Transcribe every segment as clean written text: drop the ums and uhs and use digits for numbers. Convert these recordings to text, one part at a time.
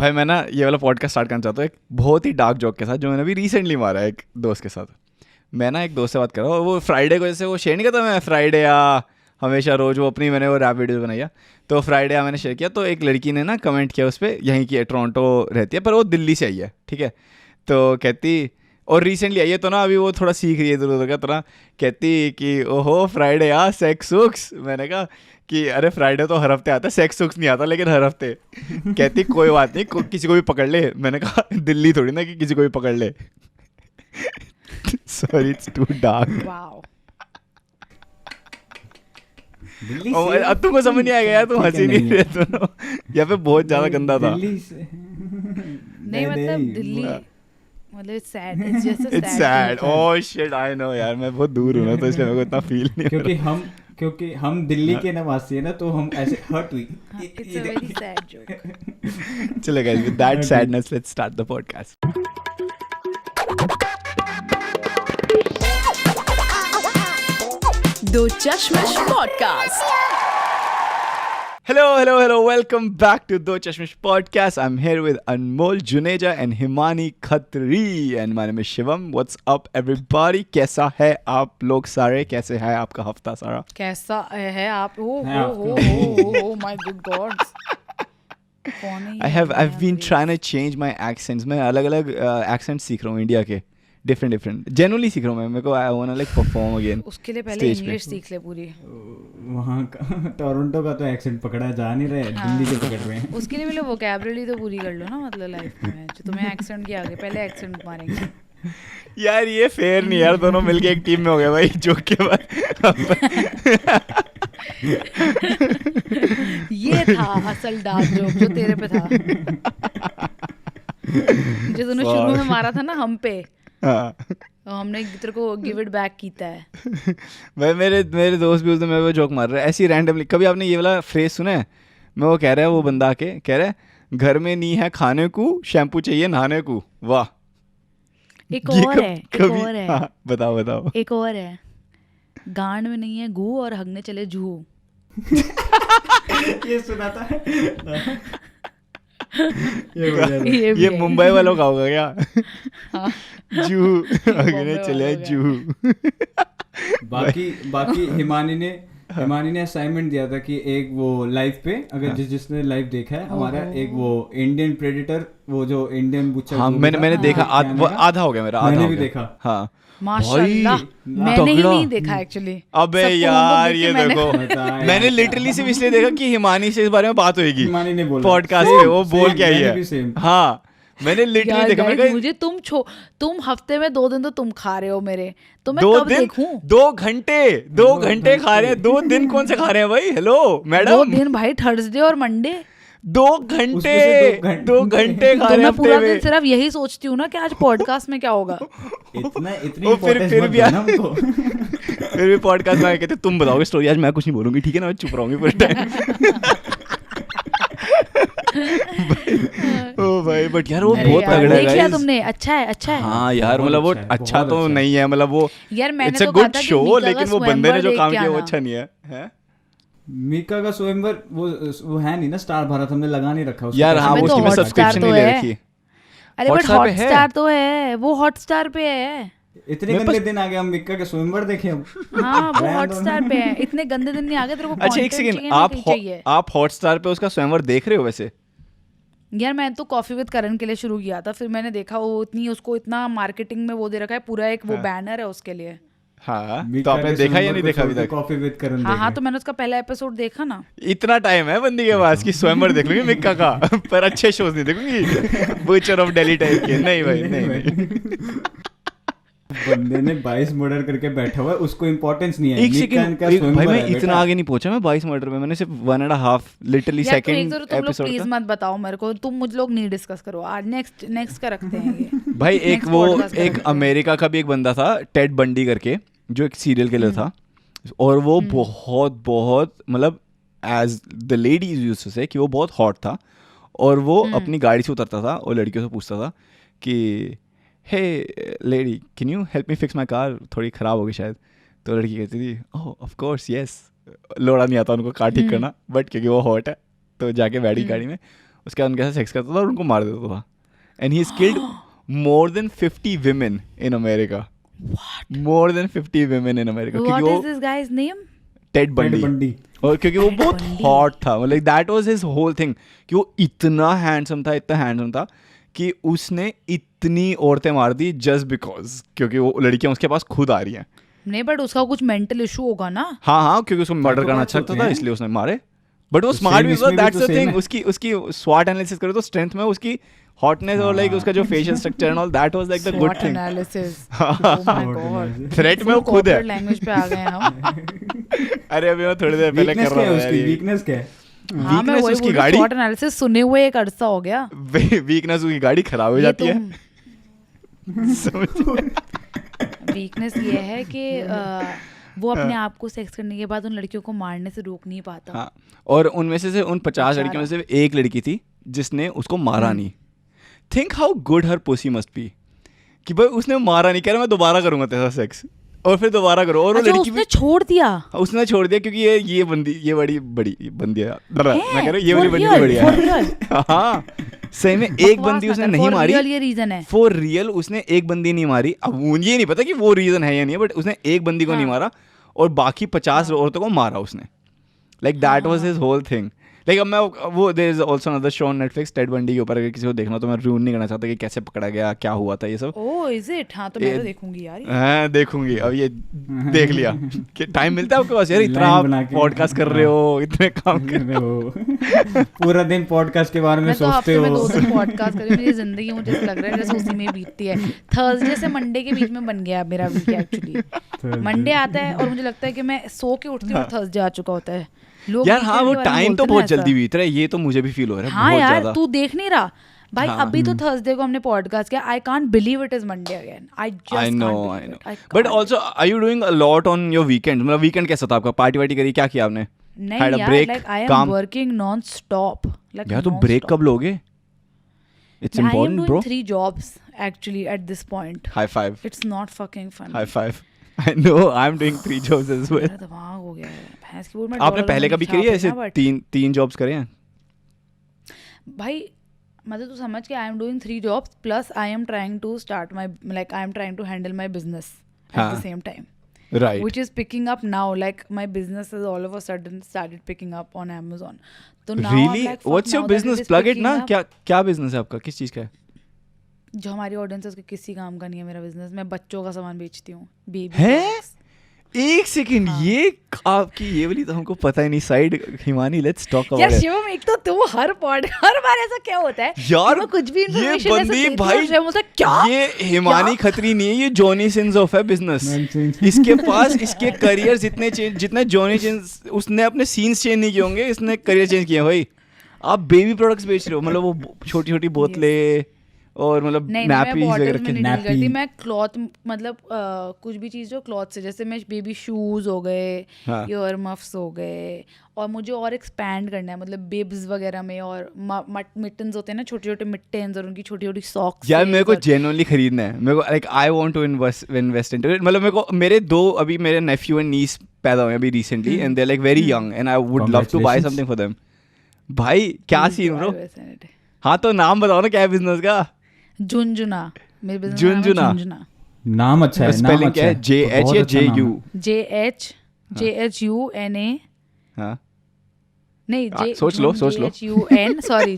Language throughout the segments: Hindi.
भाई मैं ना ये वाला पॉडकास्ट स्टार्ट करना चाहता हूँ एक बहुत ही डार्क जोक के साथ, जो मैंने अभी रिसेंटली मारा है एक दोस्त के साथ। मैं ना एक दोस्त से बात कर रहा हूँ, वो फ्राइडे को जैसे वो शेयर नहीं करता मैं फ्राइडे या हमेशा रोज़, वो अपनी मैंने वो रैप वीडियो बनाई है, तो फ्राइडे मैंने शेयर किया, तो एक लड़की ने ना कमेंट किया उस पर, यहीं की है, टोरंटो रहती है पर वो दिल्ली से आई है, ठीक है। तो कहती, और रिसेंटली आई है तो ना अभी वो थोड़ा सीख रही है इधर उधर का, तो ना कहती कि ओहो फ्राइडे यार सेक्स सुक्स। मैंने कहा कि अरे फ्राइडे तो हर हफ्ते आता है, सेक्स सुक्स नहीं आता लेकिन हर हफ्ते। कहती कोई बात नहीं, किसी को भी पकड़ ले। मैंने कहा दिल्ली थोड़ी ना कि किसी को भी पकड़ ले। Sorry it's too dark. Wow, अब तुमको समझ नहीं आएगा यार, तुम हंसी नहीं रहे दोनों, यहाँ पे बहुत ज्यादा गंदा था। नहीं मतलब दिल्ली मतलब it's sad, it's just it's sad. Oh shit I know यार, मैं बहुत दूर हूँ ना तो इसलिए मेरे को इतना फील नहीं हो रहा। क्योंकि हम दिल्ली के निवासी है ना, तो हम ऐसे हर्ट हुई। It's a very sad joke. चलो guys, with that sadness let's start the podcast. दो चश्मश podcast. Hello, welcome back to Do Chashmish Podcast. I'm here with Anmol Juneja and Himani Khatri and my name is Shivam. What's up everybody? कैसा है आप लोग सारे? कैसे है आपका हफ्ता सारा? कैसा है आप? Oh my good gods. I've been trying to change my accents. मैं अलग-अलग accents सीख रहा हूँ इंडिया के, different जनरली सीख रहा हूँ मैं। मेरे को I wanna like perform again. उसके लिए पहले इंग्लिश सीख ले पूरी। वहाँ का टोरंटो का तो एक्सेंट पकड़ा जा नहीं रहे, दिल्ली के पकड़ रहे हैं। उसके लिए पहले वोकैबुलरी तो पूरी कर लो ना, मतलब लाइफ में जो तुम्हें एक्सेंट के आगे पहले एक्सेंट मारेंगे। यार ये फेयर नहीं यार, दोनों मिलके एक टीम में हो गए भाई जोक के बाद। ये था असल डार्क जोक जो तेरे पे था, जो तूने शुरू में मारा था ना हम पे। हाँ, हमने तेरे को गिव इट बैक कीता है। भाई मेरे दोस्त भी उस दिन मेरे को जोक मार रहे हैं ऐसी रैंडमली। कभी आपने ये वाला फ्रेज सुना है? मैं वो कह रहा है, वो बंदा आके कह रहा है घर में नहीं है खाने को, शैम्पू चाहिए नहाने को। वाह। एक और है हाँ, बताओ। एक और है, गांड में नहीं है गू और हगने चले जू। ये सुना था। ये मुंबई वालों का होगा क्या? हाँ। जू अगले चले जू। बाकी हिमानी ने असाइनमेंट दिया था कि एक वो लाइव पे, अगर जिसने लाइव देखा है हमारा, एक वो इंडियन प्रेडेटर, वो जो इंडियन बुचर। हाँ मैंने देखा, आधा हो गया मेरा। मैंने भी देखा। हाँ माशाल्लाह, मैंने ही नहीं देखा एक्चुअली। अबे यार ये देखो, मैंने लिटरली सिर्फ इसलिए देखा कि हिमानी से इस बारे में बात होगी पॉडकास्ट पे, वो बोल के आई है। हाँ मैंने लिटरली देखा। मैं मुझे तुम हफ्ते में 2 दिन तो तुम खा रहे हो मेरे, तो मैं कब देखूं? 2 घंटे खा रहे हैं। 2 दिन कौन से खा रहे हैं भाई? हेलो मैडम, 2 दिन भाई, थर्सडे और मंडे। 2 घंटे खा रहे हैं। मैं पूरा दिन सिर्फ यही सोचती हूँ ना कि आज पॉडकास्ट में क्या होगा। इतनी फिर भी पॉडकास्ट में कहते तुम बताओगे स्टोरी, आज मैं कुछ नहीं बोलूंगी, ठीक है ना, मैं चुप रहूंगी पूरे टाइम। ओ भाई बट यार वो बहुत तगड़ा है। देखा तुमने? अच्छा है। हाँ यार मतलब वो अच्छा तो नहीं है, मतलब वो यार मैंने इट्स अ गुड शो, लेकिन वो बंदे ने जो काम किया वो अच्छा नहीं है। मीका का स्वयंवर वो है नहीं ना, स्टार भारत हमने लगा नहीं रखा यार। हाँ वो उसकी मैं सब्सक्रिप्शन नहीं ले रखी। अरे बट हॉटस्टार तो है, वो हॉटस्टार पे है। इतने गंदे दिन आ गए, हम मिक्का के स्वयंवर देखे हम। हाँ वो हॉटस्टार पे है, इतने गंदे दिन नहीं आ गए तेरे को। अच्छा एक सेकंड, आप हॉटस्टार पे उसका स्वयंवर देख रहे हो वैसे? यार मैं तो कॉफी विद करण के लिए शुरू किया था, फिर मैंने देखा वो उसको इतना मार्केटिंग में वो दे रखा है, पूरा एक वो बैनर है उसके लिए। हाँ तो आपने देखा या नहीं देखा अभी तक? कॉफी विद करण। हाँ तो मैंने उसका पहला एपिसोड देखा ना। इतना टाइम है बंदी के पास कि स्वयंवर देख लूंगी मिक्का का, पर अच्छे शोज नहीं देखूंगी बुचर ऑफ दिल्ली टाइप के। नहीं भाई नहीं। बंदे ने 22 मर्डर करके बैठा हुआ है, उसको इंपॉर्टेंस नहीं है। एक सेकंड भाई, मैं इतना आगे नहीं पहुंचा। मैं 22 मर्डर में मैंने सिर्फ 1.5 लिटरली सेकंड एपिसोड। प्लीज मत बताओ मेरे को, तुम मुझ लोग नहीं डिस्कस करो आज। नेक्स्ट का रखते हैं ये। भाई एक अमेरिका का भी एक बंदा था, टेड बंडी करके, जो एक सीरियल किलर था, और वो बहुत मतलब as the ladies used to say कि वो बहुत हॉट था, और वो अपनी गाड़ी से उतरता था और लड़कियों से पूछता था कि hey lady can you help me fix my car, थोड़ी ख़राब होगी शायद। तो लड़की कहती थी ओह ऑफ कोर्स यस। लोड़ा नहीं आता उनको कार ठीक करना, बट क्योंकि वो हॉट है तो जाके बैठी गाड़ी में, उसके बाद उनके साथ सेक्स करता था और उनको मार देता था. And he killed more than 50 women in America. What? More than 50 women in America. What is this guy's name? Ted Bundy. और क्योंकि वो बहुत hot था, like that was his whole thing. कि वो इतना handsome था कि उसने इतनी औरतें मार दी just because, क्योंकि वो लड़कियां उसके पास खुद आ रही हैं. नहीं, बट उसका कुछ मेंटल इशू होगा ना. हाँ, क्योंकि उसको मर्डर करना अच्छा लगता था, इसलिए उसने मारे. बट वो स्मार्ट भी था, दैट्स द थिंग. उसकी स्वाट एनालिसिस करो तो स्ट्रेंथ में उसकी हॉटनेस और लाइक उसका जो facial structure and all, that was like the good thing. Analysis. Oh my God. Threat में वो खुद है. लैंग्वेज पे आ गए हम. अरे अभी मैं थोड़ी देर पहले कर रहा हूं यार. वीकनेस क्या है? हाँ, मैं वही उसकी गाड़ी. SWOT एनालिसिस सुने हुए एक अरसा हो गया. वीकनेस उसकी गाड़ी खराब हो जाती है. वीकनेस ये है कि वो अपने आप को सेक्स करने के बाद उन लड़कियों को मारने से रोक नहीं पाता. हाँ, और उनमें से उन 50 लड़कियों में से एक लड़की थी जिसने उसको मारा नहीं. Think how good her pussy must be कि भाई उसने मारा नहीं, कह रहा मैं दोबारा करूंगा तेरा सेक्स, और फिर दोबारा करो. और वो लड़की उसने छोड़ दिया. उसने छोड़ दिया क्योंकि ये बंदी, ये बड़ी बंदी है. मैं कह रहा हूँ ये वाली बंदी बढ़िया है. हाँ सही में एक बंदी उसने नहीं मारी. ये रीजन है फॉर रियल. उसने एक बंदी नहीं मारी. अब मुझे नहीं पता कि वो रीजन है या नहीं, बट उसने एक बंदी को नहीं मारा और बाकी 50 औरतों को मारा उसने. Like that was his whole thing. Like अब मैं वो there is also another show on Netflix Ted Bundy के ऊपर, अगर किसी को देखना तो मैं रूइन नहीं करना चाहता कि कैसे पकड़ा गया, क्या हुआ था, ये सब. Oh is it? हाँ तो मैं तो देखूंगी यार. हाँ देखूंगी. अब ये देख लिया कि टाइम मिलता है आपके पास यार. इतना आप पॉडकास्ट कर रहे हो, इतने काम कर रहे हो, पूरा दिन पॉडकास्ट के बारे में सोचते हो. मैं 2 दिन पॉडकास्ट कर रही हूँ. मेरी जिंदगी मुझे लग रहा है जैसे उसी में बीतती है. थर्सडे से मंडे के बीच में बन गया मेरा वीक एक्चुअली. मंडे आता है और मुझे लगता है कि मैं सो के उठती हूँ, थर्सडे आ चुका होता है. यार हाँ वो टाइम तो बहुत जल्दी बीत रहा है. ये तो मुझे भी फील हो रहा है. हाँ यार तू देख नहीं रहा भाई. अभी तो थर्सडे को हमने पॉडकास्ट किया. I can't believe it is Monday again. I know. But also are you doing a lot on your weekend? मतलब वीकेंड कैसा था आपका? पार्टी वार्टी करी? क्या किया आपने? नहीं यार, like I am working non stop. यार तो ब्रेक कब लोगे? It's important bro. 3 jobs actually at this point. High five. It's not fucking funny. High five. I know, I'm doing 3 jobs as well. मेरा दिमाग हो गया है. भैंस की बोल में आपने पहले कभी करी है ऐसे 3 jobs करे हैं? भाई मतलब तू समझ के I am doing 3 jobs plus I am trying to start my, like I am trying to handle my business at the same time. Right. Which is picking up now. Like my business has all of a sudden started picking up on Amazon. So now really? I'm like, fuck, what's your now that business? it is Plug it picking ना. up. क्या business है आपका? किस चीज़ का है? जो हमारी ऑडियंस है उसके किसी काम का नहीं है मेरा बिजनेस. मैं बच्चों का सामान बेचती हूँ. बेबी है? एक सेकंड. ये आपकी ये वाली तो हमको पता ही नहीं side. Himani let's talk about यार शिवम, एक तो तू हर बार ऐसा क्या होता है यार? कुछ भी ये बंदी भाई, क्या ये हिमानी खत्री नहीं है, ये जॉनी सिंस ऑफ है बिजनेस. इसके पास इसके करियर जितने जॉनी सिंस, उसने अपने सीन्स चेंज नहीं किए होंगे, इसने करियर चेंज किया. भाई आप बेबी प्रोडक्ट्स बेच रहे हो, मतलब वो छोटी छोटी बोतलें और मतलब नैपीज वगैरह के. करती मैं क्लॉथ, मतलब कुछ भी चीज़ जो क्लॉथ से, जैसे मैं बेबी शूज हो गए, ईयर मफ्स हो गए, और मुझे और एक्सपैंड करना है मतलब बेब्स वगैरह में, और मिटन्स होते हैं ना, छोटे छोटे मिटन्स, और उनकी छोटी छोटी सॉक्स. यार मेरे को जेन्युइनली खरीदना है. मेरे को like I want to invest into it. मतलब मेरे को मेरे 2 अभी मेरे नेफ्यू एंड नीस पैदा हुए अभी recently, and they are like very young and I would love to buy something for them. भाई क्या सीन ब्रो? हाँ तो नाम बताओ ना, क्या है बिजनेस का? झुनझुना. मेरे बिजनेस झुनझुना नाम अच्छा है. स्पेलिंग क्या है? JH या JU? JHJHUNA. हाँ नहीं, सोच लो JHUN. Sorry,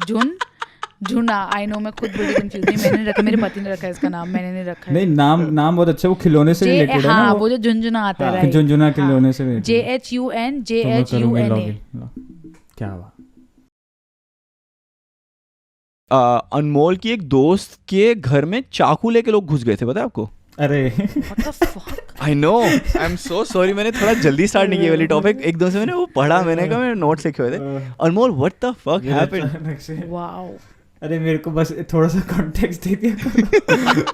Jhuna. I know, मैं खुद बड़ी कंफ्यूज नहीं. मैंने रखा, मेरे पति ने रखा है इसका नाम, मैंने नहीं रखा है. नहीं, नाम बहुत अच्छा. वो खिलौने से रिलेटेड है ना. हाँ वो जो झुनझुना आता है. झुनझुना खिलौने से JHUN JHUNA. क्या हुआ? अनमोल की एक दोस्त के घर में चाकू लेके लोग घुस गए थे, पता है आपको? अरे I know, I am so sorry. मैंने थोड़ा जल्दी स्टार्ट नहीं किया वाली टॉपिक. एकदम से मैंने वो पढ़ा, मैंने कहा मैंने नोट्स लिखे हुए थे. Anmol what the fuck happened? Wow. अरे मेरे को बस थोड़ा सा कॉन्टेक्स्ट दे दिया.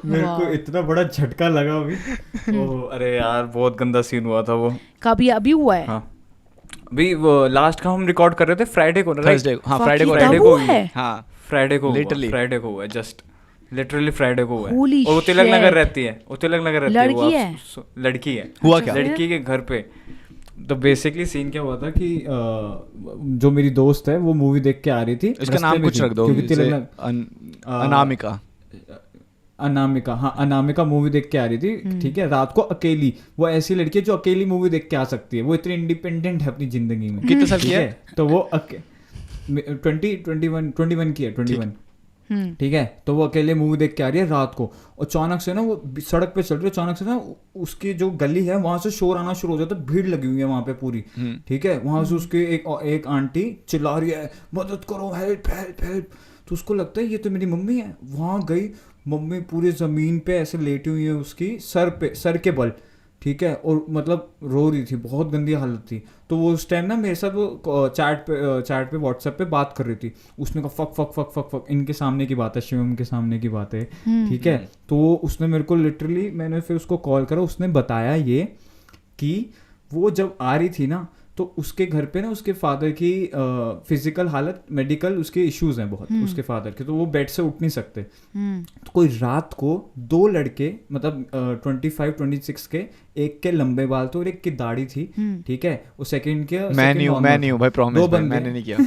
मेरे को इतना बड़ा झटका लगा अभी. अरे यार बहुत गंदा सीन हुआ था वो. कभी अभी हुआ है? हाँ अभी वो लास्ट का हम रिकॉर्ड कर रहे थे फ्राइडे को. थर्सडे को. हाँ फ्राइडे को है. हाँ फ्राइडे को हुआ. जस्ट लिटरली फ्राइडे को हुआ है. और वो तिलक नगर रहती है. वो तिलक नगर रहती है. लड़की है. हुआ क्या? लड़की के घर पे तो बेसिकली सीन क्या हुआ था कि जो मेरी दोस्त है वो मूवी देख के आ रही थी, इसका नाम कुछ रख दो, अनामिका। अनामिका, हाँ अनामिका मूवी देख के आ रही थी, ठीक है, रात को अकेली। वो ऐसी लड़की है जो अकेली मूवी देख के आ सकती है, वो इतनी इंडिपेंडेंट है अपनी जिंदगी में। कितने साल की है? तो वो 21 की है, 21, ठीक है। तो वो अकेले मूवी देख के आ रही है रात को, और अचानक से ना वो सड़क पे चल रही है, अचानक से ना उसकी जो गली है वहां से शोर आना शुरू हो जाता है, भीड़ लगी हुई है वहां पे पूरी, ठीक है। वहां से उसके एक आंटी चिल्ला रही है, मदद करो, हेल्प हेल्प हेल्प। तो उसको लगता है ये तो मेरी मम्मी है। वहां गई, मम्मी पूरी जमीन पे ऐसे लेटी हुई है, उसकी सर के बल, ठीक है, और मतलब रो रही थी, बहुत गंदी हालत थी। तो वो उस टाइम ना मेरे साथ वो चैट पे व्हाट्सएप पे बात कर रही थी। उसने कहा fuck fuck fuck fuck fuck, इनके सामने की बात है, शिवम के सामने की बात है, ठीक है। तो उसने मेरे को लिटरली, मैंने फिर उसको कॉल करा, उसने बताया ये कि वो जब आ रही थी ना, तो उसके घर पे ना उसके फादर की फिजिकल हालत, मेडिकल उसके इश्यूज हैं बहुत उसके फादर के, तो वो बेड से उठ नहीं सकते। तो कोई रात को 2 लड़के, मतलब 25-26 के, एक के लंबे बाल थे और एक की दाढ़ी थी, ठीक है, वो सेकंड के मैं नहीं हूँ भाई, प्रॉमिस भाई, मैंने नहीं किया।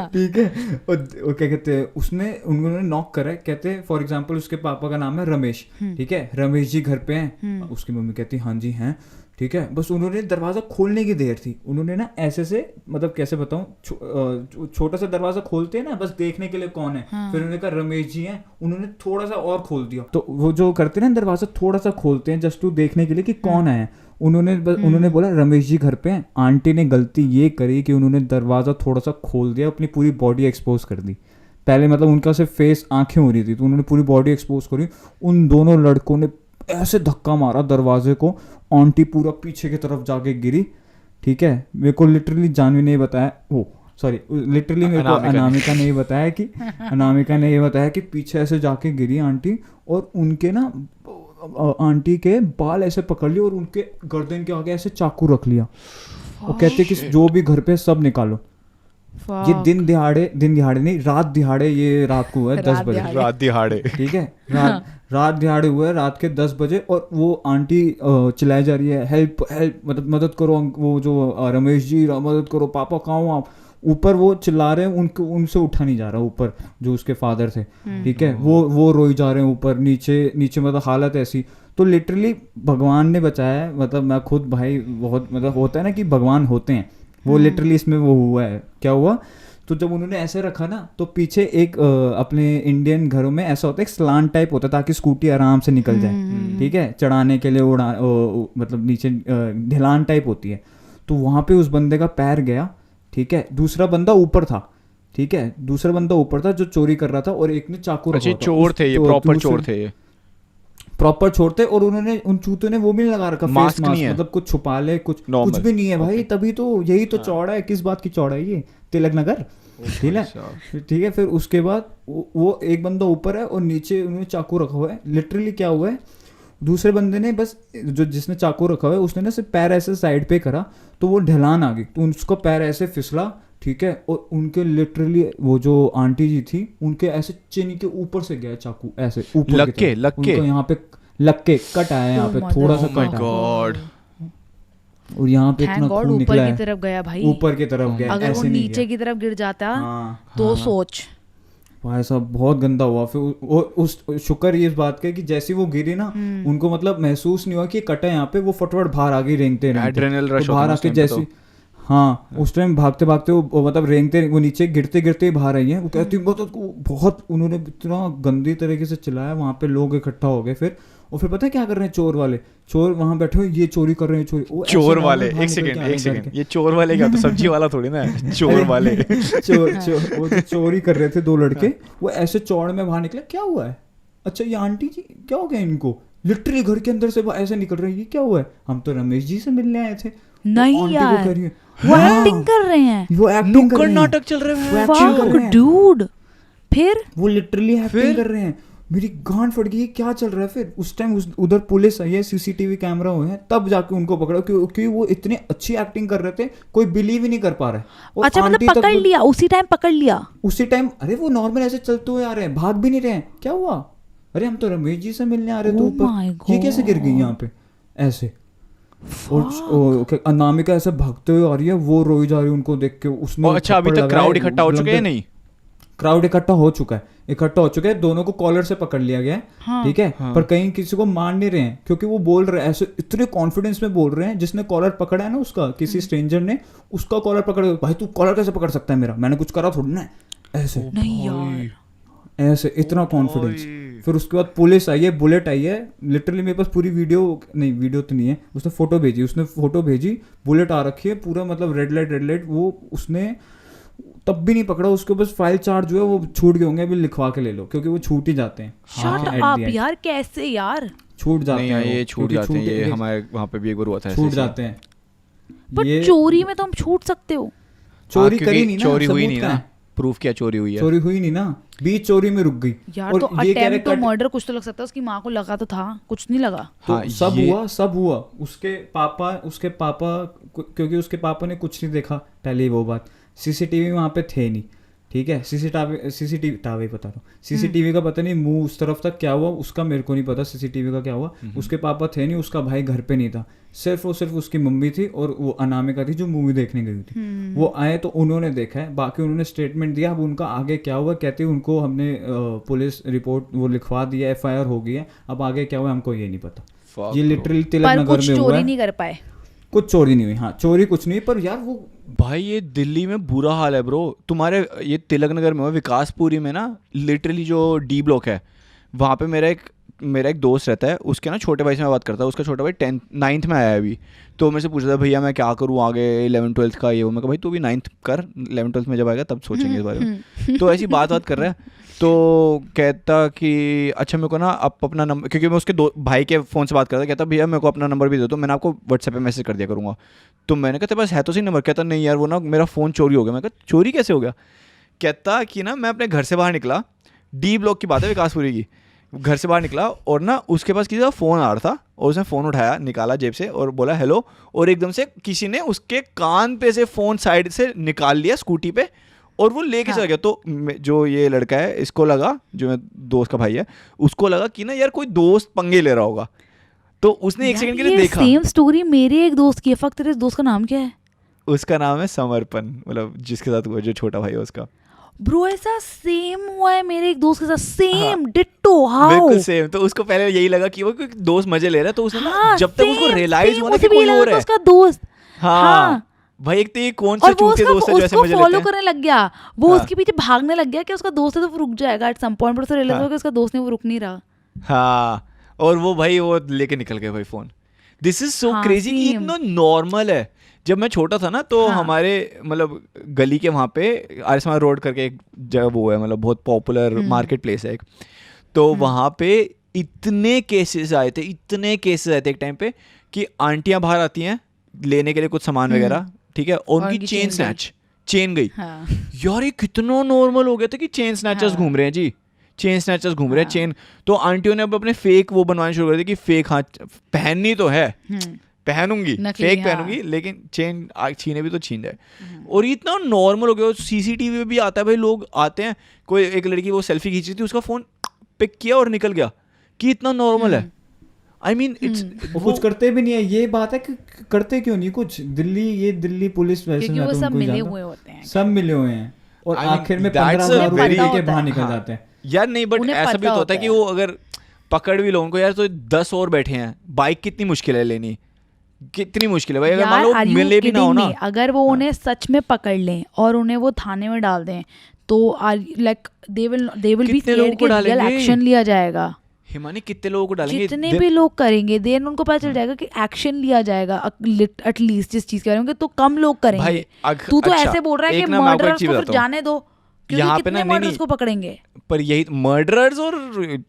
ठीक है। और क्या कहते हैं, उन्होंने नॉक करा है, कहते फॉर एग्जांपल उसके पापा का नाम है रमेश, ठीक है, रमेश जी घर पे हैं। उसकी मम्मी कहती हाँ जी हैं, ठीक है। बस उन्होंने दरवाजा खोलने की देर थी, उन्होंने ना ऐसे से, मतलब कैसे बताऊं, छोटा सा दरवाजा खोलते हैं ना बस देखने के लिए कौन है, फिर उन्होंने कहा रमेश जी हैं, उन्होंने थोड़ा सा और खोल दिया। तो वो जो करते हैं ना, दरवाजा थोड़ा सा खोलते हैं जस्ट टू देखने के लिए कि कौन है, उन्होंने बोला रमेश जी घर पे हैं। आंटी ने गलती ये करी कि उन्होंने दरवाजा थोड़ा सा खोल दिया, अपनी पूरी बॉडी एक्सपोज कर दी। पहले मतलब उनका सिर्फ फेस, आंखें हो रही थी, तो उन्होंने पूरी बॉडी एक्सपोज करी। उन दोनों लड़कों ने ऐसे धक्का मारा दरवाजे को, आंटी पूरा पीछे की तरफ जाके गिरी, ठीक है। मेरे को लिटरली जानवी ने बताया, लिटरली मेरे को अनामिका ने बताया कि अनामिका ने ये बताया कि पीछे ऐसे जाके गिरी आंटी, और उनके ना आंटी के बाल ऐसे पकड़ लिए और उनके गर्दन के आगे ऐसे चाकू रख लिया, और कहते कि जो भी घर पे सब निकालो। ये दिन दिहाड़े नहीं, रात दिहाड़े, ये रात को हुआ है 10 बजे, रात दिहाड़े, ठीक है, रात दिहाड़े हुआ है, रात के 10 बजे। और वो आंटी चिल्लाई जा रही है, हेल्प हेल्प, मदद करो, वो जो रमेश जी, मदद करो, पापा कहाँ हो आप। ऊपर वो चिल्ला रहे हैं, उनसे उठा नहीं जा रहा, ऊपर जो उसके फादर थे, ठीक है, वो रोई जा रहे हैं, ऊपर नीचे मतलब हालत ऐसी। तो लिटरली भगवान ने बचाया है, मतलब मैं खुद भाई बहुत, मतलब होता है ना कि भगवान होते हैं, वो लिटरली इसमें वो हुआ है। क्या हुआ, तो जब उन्होंने ऐसे रखा ना, तो पीछे एक अपने इंडियन घरों में ऐसा होता है, एक स्लांट टाइप होता है ताकि स्कूटी आराम से निकल जाए, ठीक है, चढ़ाने के लिए मतलब नीचे ढलान टाइप होती है। तो वहाँ पे उस बंदे का पैर गया, ठीक है। दूसरा बंदा ऊपर था, ठीक है, दूसरा बंदा ऊपर था जो चोरी कर रहा था, और एक ने चाकू रखा था। चोर थे ये, प्रॉपर चोर थे ये, प्रॉपर छोड़ते। और उन्होंने उन चूतों ने वो भी नहीं लगा रखा, फेस मास्क, मतलब कुछ छुपा ले, कुछ भी नहीं है भाई। तभी तो यही तो चौड़ा है, किस बात की चौड़ा है ये, तिलक नगर, ठीक है। फिर उसके बाद वो एक बंदा ऊपर है और नीचे उन्होंने चाकू रखा हुआ है। लिटरली क्या हुआ है, दूसरे बंदे ने बस, जिसने चाकू रखा हुआ है उसने ना सिर्फ पैर ऐसे साइड पे करा, तो वो ढलान आ गई, तो उसका पैर ऐसे फिसला, ठीक है। और उनके लिटरली वो जो आंटी जी थी, उनके ऐसे चिन के ऊपर से गया चाकू, ऐसे ऊपर लग के यहाँ पे लग के कट आया, यहाँ पे थोड़ा सा कट आया, और यहाँ पे इतना खून निकला है, ऊपर की तरफ गया भाई, ऊपर की तरफ गया। अगर वो नीचे की तरफ गिर जाता तो सोच भाई साहब, बहुत गंदा हुआ। फिर उस शुक्र ये इस बात का कि जैसी वो गिरी ना, उनको मतलब महसूस नहीं हुआ कि कटा यहाँ पे, वो फटफट बाहर आ गई रेंगते बाहर आके, जैसी हाँ उस टाइम भागते भागते वो मतलब रेंगते, वो नीचे गिरते गिरते बाहर आई है। वो कहती बहुत उन्होंने इतना गंदी तरीके से चिल्लाया, वहाँ पे लोग इकट्ठा हो गए फिर। और फिर पता है क्या कर रहे हैं चोर वहाँ बैठे हुए, ये चोरी कर रहे हैं, चोर वाले। एक सेकंड, ये चोर वाले क्या, तो सब्जी वाला थोड़ी ना है, चोर वाले। वो चोरी कर रहे थे 2 लड़के, वो ऐसे चौड़ में बाहर निकले, क्या हुआ है, अच्छा ये आंटी जी क्या हो गया इनको, लिटरली घर के अंदर से ऐसे निकल रहे हैं, ये क्या हुआ है, हम तो रमेश जी से मिलने आए थे। नहीं यार, वो एक्टिंग कर रहे हैं, वो एक्टिंग कर रहे हैं, नाटक चल रहे हैं डूड। फिर वो लिटरली एक्टिंग कर रहे हैं। मेरी गांड फट गई, क्या चल रहा है। फिर उस टाइम उधर पुलिस आई है, सीसीटीवी कैमरा हुए हैं, तब जाके उनको पकड़ा, क्योंकि वो इतनी अच्छी एक्टिंग कर रहे थे, कोई बिलीव ही नहीं कर पा रहा है। अच्छा मतलब पकड़ लिया उसी टाइम, पकड़ लिया उसी टाइम। अरे वो नॉर्मल ऐसे चलते हुए आ रहे हैं, भाग भी नहीं रहे हैं, क्या हुआ, अरे हम तो रमेश जी से मिलने आ रहे थे ऊपर, ये कैसे गिर गई यहाँ पे ऐसे। और अनामिका ऐसे भागते हुए आ रही है, वो रोई जा रही है उनको देख के, उसने और अच्छा अभी तक क्राउड इकट्ठा हो चुके हैं नहीं? क्राउड इकट्ठा हो चुका है, दोनों को कॉलर से पकड़ लिया गया है, ठीक है। पर कहीं किसी को मार नहीं रहे हैं, क्योंकि वो बोल रहे हैं ऐसे इतने कॉन्फिडेंस में बोल रहे हैं, जिसने कॉलर पकड़ा है ना उसका, किसी स्ट्रेंजर ने उसका कॉलर पकड़, भाई तू कॉलर कैसे पकड़ सकता है मेरा, मैंने कुछ करा थोड़ी ना, ऐसे नहीं यार, ऐसे इतना कॉन्फिडेंस। फिर उसके बाद पुलिस आई है, बुलेट आई है, लिटरली मेरे पास पूरी वीडियो तो नहीं है, उसने फोटो भेजी, बुलेट आ रखी है पूरा, मतलब रेड लाइट, वो उसने तब भी नहीं पकड़ा उसको, बस फाइल चार्ज जो है वो छूट गए होंगे, अभी लिखवा के ले लो, क्योंकि वो छूट ही जाते हैं। शट अप यार, कैसे यार छूट जाते नहीं, हैं, ये छूट जाते हैं, ये हमारे वहाँ पे भी एक बार हुआ था, छूट जाते हैं। पर चोरी में तो हम छूट सकते हो, चोरी करी नहीं ना, चोरी हुई नहीं ना, प्रूफ क्या चोरी हुई है, चोरी हुई नहीं ना, बीच चोरी में रुक गई यार। तो अटेम्प्ट तो मर्डर कुछ तो लग सकता है, उसकी माँ को लगा तो था, कुछ नहीं लगा। तो सब हुआ उसके पापा क्योंकि उसके पापा ने कुछ नहीं देखा, पहले ही वो बात, सीसीटीवी वहाँ पे थे नहीं, ठीक है, सीसीटीवी का पता नहीं मुंह उस तरफ तक क्या हुआ उसका मेरे को नहीं पता, सीसीटीवी का क्या हुआ, उसके पापा थे नहीं, उसका भाई घर पे नहीं था, सिर्फ उसकी मम्मी थी और वो अनामिका थी जो मूवी देखने गई थी। वो आए तो उन्होंने देखा है, बाकी उन्होंने स्टेटमेंट दिया, अब उनका आगे क्या हुआ, कहते हैं उनको हमने पुलिस रिपोर्ट वो लिखवा दिया, FIR हो गई है, अब आगे क्या हुआ हमको ये नहीं पता। ये लिटरली तिलक नगर में हुआ, चोरी नहीं कर पाए, कुछ चोरी नहीं हुई, हाँ चोरी कुछ नहीं, पर यार वो भाई ये दिल्ली में बुरा हाल है ब्रो, तुम्हारे ये तिलक नगर में हुआ, विकासपुरी में ना लिटरली जो D ब्लॉक है वहाँ पे मेरा एक दोस्त रहता है, उसके ना छोटे भाई से मैं बात करता हूँ, उसका छोटा भाई 9th में आया है अभी, तो मेरे से पूछ रहा था भैया मैं क्या करूँ आगे 11th-12th का ये वो, मैं कहा भाई तू भी 9th कर, 11th-12th में जब आएगा तब सोचेंगे इस बारे में। तो ऐसी बात कर रहा है, तो कहता कि अच्छा मेरे को ना आप अपना नंबर, क्योंकि मैं उसके भाई के फ़ोन से बात करता, कहता भैया मेरे को अपना नंबर भी दे दो, मैंने आपको व्हाट्सएप पे मैसेज कर दिया करूँगा। तो मैंने कहा तेरे पास है तो सही नंबर, कहता नहीं यार वो ना मेरा फ़ोन चोरी हो गया। मैं कहा चोरी कैसे हो गया? कहता कि ना मैं अपने घर से बाहर निकला, D ब्लॉक की बात है विकासपुरी की, घर से बाहर निकला और ना उसके पास किसी का फ़ोन आ रहा था और उसने फ़ोन उठाया, निकाला जेब से और बोला हेलो, और एकदम से किसी ने उसके कान पे से फ़ोन साइड से निकाल लिया स्कूटी पे और वो लेके चला गया। तो जो ये लड़का है इसको लगा, जो मेरे दोस्त का भाई है, उसको लगा कि ना यार कोई दोस्त पंगे ले रहा होगा, तो उसने एक सेकंड के लिए देखा। सेम स्टोरी मेरे एक दोस्त की है, फक तेरे दोस्त का नाम क्या है? उसका नाम है समर्पण, मतलब जिसके साथ हुआ, जो छोटा भाई है उसका। ब्रो ऐसा सेम हुआ है मेरे एक दोस्त के साथ, सेम डिट्टो, हाउ बिल्कुल सेम। तो उसको पहले यही लगा कि वो कोई दोस्त मजे ले रहा है, तो उसने ना जब तक उसको रियलाइज हुआ ना कि कोई और है, उसका दोस्त, हाँ भाई एक तो ये कौन से चूतिए दोस्त है जो ऐसे मजे लेते हैं, फॉलो करने लग गया, वो उसके पीछे भागने लग गया कि उसका दोस्त है तो वो रुक जाएगा एट सम पॉइंट, पर उसे रियलाइज हुआ कि उसका दोस्त नहीं, वो रुक नहीं रहा। हाँ, और वो भाई वो लेके निकल गए भाई phone. This is so crazy कि इतना नॉर्मल है। जब मैं छोटा था ना तो हमारे मतलब गली के वहाँ पे आरिस्मा रोड करके एक जगह वो है, मतलब बहुत पॉपुलर मार्केट प्लेस है एक, तो वहाँ पे इतने केसेस आए थे एक टाइम पे कि आंटियां बाहर आती हैं लेने के लिए कुछ सामान वगैरह, ठीक है, और उनकी चेन गई। यार ये कितना नॉर्मल हो गया था कि चेन स्नैचर्स घूम रहे हैं जी, चेन स्नैचर्स घूम रहे हैं चेन। तो आंटियों ने अब अपने फेक वो बनवाने शुरू कर दिए कि फेक, हाँ पहननी तो है, पहनूंगी फेक पहनूंगी, लेकिन चेन छीने भी तो छीन जाए। और ये इतना नॉर्मल हो गया। CCTV में भी आता है भाई, लोग आते हैं, कोई एक लड़की वो सेल्फी खींच रही थी, उसका फोन पिक किया और निकल गया, कि इतना नॉर्मल है। आई मीन इट्स कुछ करते भी नहीं है, ये बात है कि करते क्यों नहीं कुछ। दिल्ली पुलिस वैसे क्योंकि वो सब मिले हुए होते हैं, सब मिले हुए हैं, और आखिर में 15,000 रुपए के बाहर निकल जाते हैं यार। नहीं बट ऐसा भी होता है कि वो अगर पकड़ भी लो उनको यार, तो 10 और बैठे हैं, बाइक कितनी मुश्किल है लेनी, कितनी मुश्किल है भाई। अगर मान लो मिले भी ना हो ना, अगर वो उन्हें सच में पकड़ लें और उन्हें वो थाने में डाल दें तो like they will be scared कि रियल एक्शन लिया जाएगा। हिमानी कितने लोगों को डालेंगे, जितने भी लोग करेंगे देन उनको पता चल जाएगा कि एक्शन लिया जाएगा एटलीस्ट जिस चीज करेंगे, तो कम लोग करेंगे। तू तो ऐसे बोल रहा है कि मर्डरर्स को फिर जाने दो, यहाँ पे ना मर्डरर्स को पकड़ेंगे। पर यही मर्डरर्स और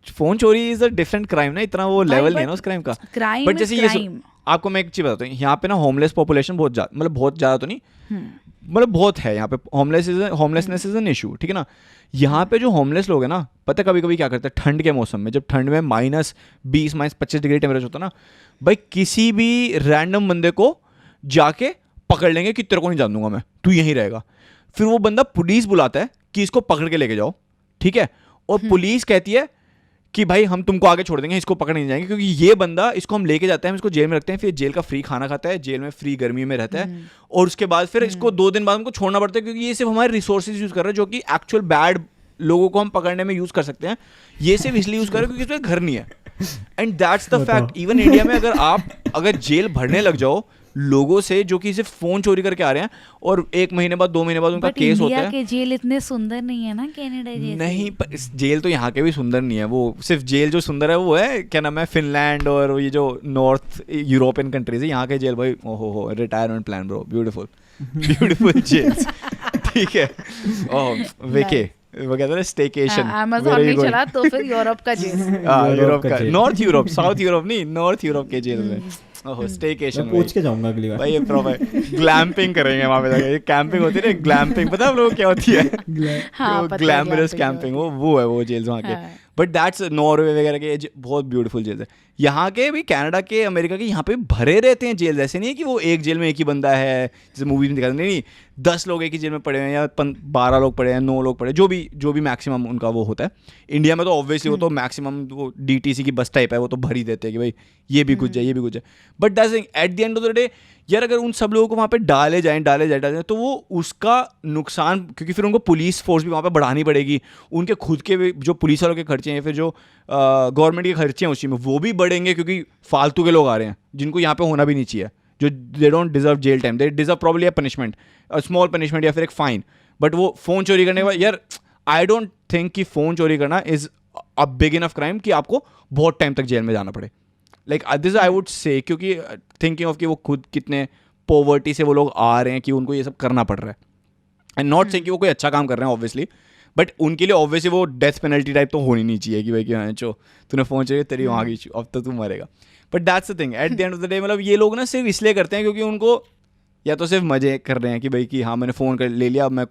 फोन चोरी इज अ डिफरेंट क्राइम ना, इतना वो लेवल नहीं है ना उस क्राइम का। बट जैसे ये आपको मैं एक चीज बताता हूँ, यहाँ पे ना होमलेस पॉपुलेशन बहुत ज्यादा, मतलब बहुत ज्यादा तो नहीं, मतलब बहुत है यहाँ पे। होमलेसनेस इज एन इशू, ठीक है ना। यहाँ पे जो होमलेस लोग हैं ना, पता है कभी कभी क्या करते हैं, ठंड के मौसम में, जब ठंड में -20 -25 डिग्री टेम्परेचर होता है ना भाई, किसी भी रैंडम बंदे को जाके पकड़ लेंगे कि तेरे को नहीं जान दूंगा मैं, तू यहीं रहेगा। फिर वो बंदा पुलिस बुलाता है कि इसको पकड़ के लेके जाओ, ठीक है, और पुलिस कहती है कि भाई हम तुमको आगे छोड़ देंगे, इसको पकड़ नहीं जाएंगे, क्योंकि ये बंदा, इसको हम लेके जाते हैं, हम इसको जेल में रखते हैं, फिर जेल का फ्री खाना खाता है, जेल में फ्री गर्मी में रहता है, और उसके बाद फिर इसको 2 दिन बाद हमको छोड़ना पड़ता है, क्योंकि ये सिर्फ हमारे रिसोर्सेज यूज कर रहा है, जो कि एक्चुअल बैड लोगों को हम पकड़ने में यूज कर सकते हैं, ये सिर्फ इसलिए यूज कर रहे हैं क्योंकि इसमें घर नहीं है. And that's the fact. Even India में अगर जेल भरने लग जाओ लोगों से जो कि सिर्फ फोन चोरी करके आ रहे हैं, और 1 महीने बाद 2 महीने बाद उनका केस होता है. इंडिया के जेल इतने सुंदर नहीं है ना कनाडा जैसे. नहीं, पर जेल तो यहाँ के भी सुंदर नहीं है. वो सिर्फ जेल जो सुंदर है वो है, क्या नाम है, फिनलैंड और ये जो नॉर्थ यूरोपियन कंट्रीज है. यहाँ के जेल भाई ओहो, retirement plan bro, beautiful beautiful jails. ठीक है. ओह वेके वो कहते हैं स्टेकेशन. अमेज़न नहीं चला तो फिर यूरोप का जेल. यूरोप का, नॉर्थ यूरोप, साउथ यूरोप नहीं, नॉर्थ यूरोप के जेल में. ओहो स्टेकेशन. मैं पूछ के जाऊंगा अगली बार भाई. ये प्रॉपर ग्लैम्पिंग करेंगे वहां पे जाके. ये कैंपिंग होती है ना, ग्लैम्पिंग. पता है आप लोगों को क्या होती है? Glamorous camping. वो है वो जेल्स वहाँ के. बट दैट्स नॉर्वे वगैरह के बहुत ब्यूटीफुल जेल्स है. यहाँ के भी, कनाडा के, अमेरिका के, यहाँ पे भरे रहते हैं जेल. ऐसे नहीं है कि वो एक जेल में एक ही बंदा है जैसे मूवी में दिखाते. नहीं, 10 लोग एक ही जेल में पड़े हैं, या 12 लोग पड़े हैं, 9 लोग पड़े हैं, जो भी मैक्सिमम उनका वो होता है. इंडिया में तो ऑब्वियसली वो तो मैक्सिमम वो DTC की बस टाइप है, वो तो भर ही देते हैं कि भाई ये भी कुछ जाए, ये भी कुछ जाए. But that's at the end of the day यार, अगर उन सब लोगों को वहाँ पे डाले जाए तो वो उसका नुकसान, क्योंकि फिर उनको पुलिस फोर्स भी वहाँ पे बढ़ानी पड़ेगी. उनके खुद के भी जो पुलिस वालों के खर्चे हैं, फिर जो गवर्नमेंट के खर्चे हैं उस चीज़ में, वो भी बढ़ेंगे, क्योंकि फालतू के लोग आ रहे हैं जिनको यहाँ पे होना भी नहीं चाहिए, जो they don't deserve jail time. They deserve probably a punishment, a small punishment या फिर एक फाइन. बट वो फ़ोन चोरी करने के बाद यार, आई डोंट थिंक कि फ़ोन चोरी करना is a big enough crime कि आपको बहुत टाइम तक जेल में जाना पड़े. Like this I would say, क्योंकि थिंकिंग ऑफ कि वो खुद कितने पॉवर्टी से वो लोग आ रहे हैं कि उनको ये सब करना पड़ रहा है. एंड नॉट से कि वो कोई अच्छा काम कर रहे हैं ऑब्वियसली, बट उनके लिए ऑब्वियसली वो डेथ पेनल्टी टाइप तो होनी नहीं चाहिए कि भाई कि चो तूने फ़ोन चोरी, तेरी वहाँ की अब तो तू मरेगा. But that's the thing at the end of the day. मतलब ये लोग ना सिर्फ इसलिए करते हैं क्योंकि उनको या तो सिर्फ मजे कर रहे हैं कि भाई कि हाँ मैंने फ़ोन कर ले लिया, अब मैं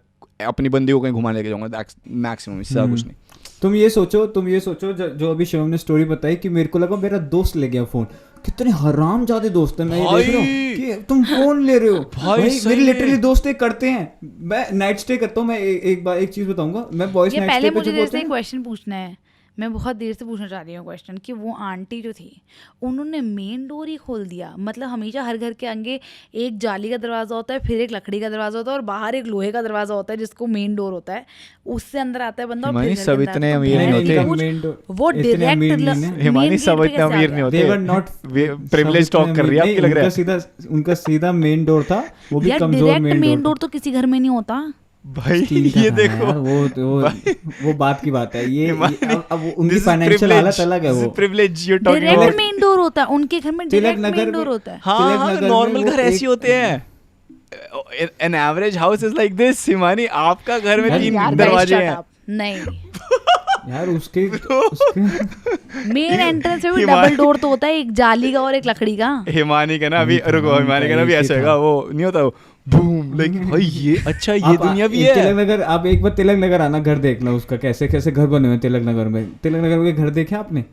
अपनी बंदी को कहीं घुमाने लेके जाऊँगा, मैक्सिमम, इससे ज़्यादा कुछ नहीं. तुम ये सोचो जो अभी शिवम ने स्टोरी बताई कि मेरे को लगा मेरा दोस्त ले गया फोन. कितने हरामजादे दोस्त हैं. मैं ये देख रहा हूँ कि तुम फोन ले रहे हो. भाई मेरे लिटरली दोस्त करते हैं. मैं नाइट स्टे करता हूँ. मैं एक चीज बताऊंगा. मैं बॉयज नाइट स्टे पे मुझे जैसे क्वेश्चन पूछना है, मैं बहुत देर से पूछना चाह रही हूँ क्वेश्चन, कि वो आंटी जो थी उन्होंने मेन डोर ही खोल दिया. मतलब हमेशा हर घर के आगे एक जाली का दरवाज़ा होता है, फिर एक लकड़ी का दरवाज़ा होता है, और बाहर एक लोहे का दरवाज़ा होता है जिसको मेन डोर होता है. उससे अंदर आता है बंदा. और सब इतने अमीर नहीं होते. वो डायरेक्ट हिमानी सब इतने अमीर नहीं होते. दे वर नॉट प्रिविलेज टॉक कर रही है आपकी, लग रहा है. उनका सीधा मेन डोर था. वो भी कमजोर मेन डोर तो किसी घर में नहीं होता भाई. ये देखो वो बात की बात है. ये अब उनकी फाइनेंशियल हालत अलग है. वो privilege you talking about. Direct main door होता है उनके घर में. डायरेक्ट मेन डोर होता है. हाँ, नॉर्मल घर ऐसे होते हैं. An average house is like this. Himani, आपका घर में 3 दरवाजे हैं. नहीं यार, उसके मेन एंट्रेंस में भी डबल डोर तो होता है, एक जाली का और एक लकड़ी का. हिमानी का ना अभी रुको, हिमानी का ना अभी ऐसे होगा, वो नहीं होता बूम. लाइक भाई ये अच्छा, ये दुनिया भी है. तिलक नगर, आप एक बार तिलक नगर आना, घर देखना उसका कैसे कैसे घर बने हुए तिलक नगर में. तिलक नगर के घर देखे आपने?